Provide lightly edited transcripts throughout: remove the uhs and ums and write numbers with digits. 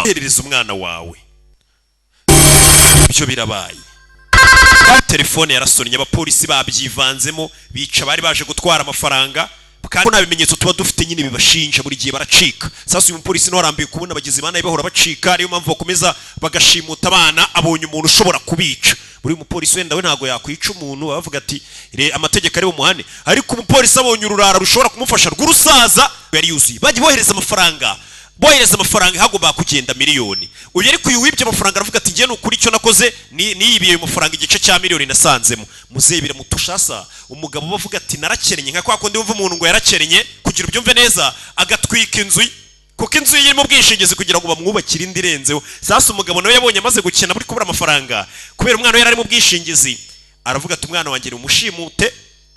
hereza umwana wawe. Ibyo birabaye. Telefone yarasonnye, abapolisi babyivanzemo bica bari baje gutwara amafaranga, kandi nta bimenyetso tuba dufite nyine bibashinja, buri gihe baracika. Sasa uyu mupolisi no arambiye kubona abagizi bana bahora bacika, ariyo mpamvu bakomeza bagashimuta abana, abonye umuntu ushobora kubica. Buri mupolisi wenda we ntago yakwica umuntu, bavuga ati amategeko ari bumuhane, ariko umupolisi abonye ururara rushobora kumufasha rw'urusaza yari yuzuye, bajye bohereza amafaranga hagomba kugenda miliyoni. Uyu ariko uyu wibye amafaranga aravuga ati ngiye nukuri icyo nakoze niyibiye amafaranga igice cya miliyoni nasanzemo. Muzehe biramutushasa, umugabo bavuga ati narakerenye, nka kwa kundi wumva umuntu ngo yarakerenye, kugira ubyumve neza agatwika inzu, kuko inzu ye irimo ubwishingizi kugira ngo bamwubakire indi irenzeho. Sasa umugabo nawe yabonye amaze gukena buri kubura amafaranga kubera umwana we yari mu bwishingizi, aravuga ati umwana wanjye umushimute,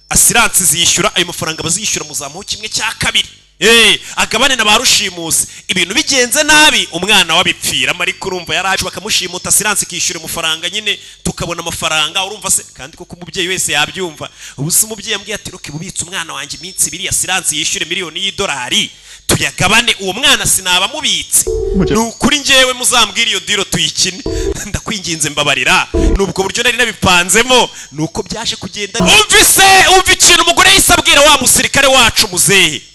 asiransi zishyura ayo mafaranga bazishyura muzamuho kimwe cya kabiri, agabane na barushimuzi. Ibintu bigenze nabi umwana wabipfira, ariko urumva yaraje bakamushimuta, asiransi kishyura amafaranga nyine tukabona amafaranga. Urumva se kandi koko umubyeyi wese yabyumva. Ubu se umubyeyi ambwiye ati roke bubitse umwana wanjye iminsi 2 asiransi yishyure miliyoni y'idolari, tuyagabane uwo mwana sinaba mubitse. Nukuri ngewe muzambwira iyo diro tuyikine, ndakwinginze mbabarira. Nubwo buryo nari nabipanzemo nuko byaje kugenda. Umva ikintu umugore yisabwira wa musirikare wacu,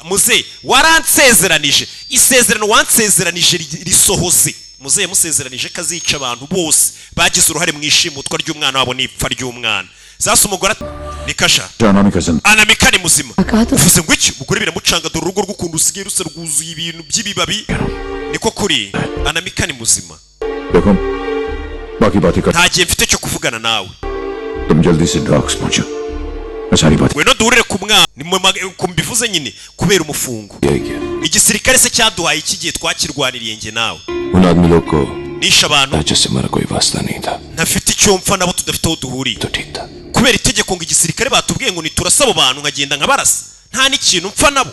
muzehe waransezeranije, isezerano wansezeranije risohoze. Muzehe musezeranije kazica abantu bose bagize uruhare mu ishimutwa ry'umwana wabo n'ipfa ry'umwana. Sasa umugore nikasha anamika ni muzima. Uvuze ngo iki? Umugore biramucanga, dore urugo rw'ukuntu usigaye rusa rwuzuye ibintu by'ibibabi. Niko kuri anamika ni muzima. Ntagiye mfite cyo kuvugana nawe. Weno duhurire ku mwana kumbivuze nyine kubera umufungo. Igisirikare se cyaduhaye iki gihe twakirwaniriye nge nawe. Nisha abantu ntafite icyo mpfa nabo tudafite aho duhuriye. Kubera itegeko ngo igisirikare batubwiye ngo niturasaba abantu nkagenda nkabarasa, nta n'ikintu mpfa nabo.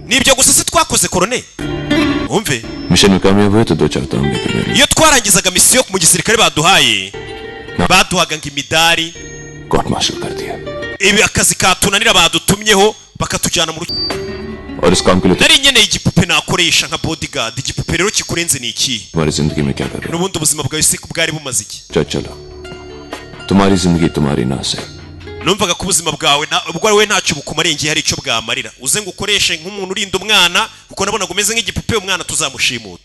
Nibyo gusa se twakoze korone. Umve iyo twarangizaga misiyo mu gisirikare baduhaye, baduhaga ng'imidari, ibi akazi katunanira badutumyeho bakatujyana mu nari nyene igipupe nakoresha nka bodyguard. Igipupe rero kikurenze ni iki? N'ubundi ubuzima bwawe se bwari bumaze iki? Numvaga ko ubuzima bwawe ubwo we ntacyo bukumarengeye, hari icyo bwamarira. Uze ngo ukoreshe nk'umuntu urinda umwana, kuko nabona gumeze nk'igipupe, umwana tuzamushimute.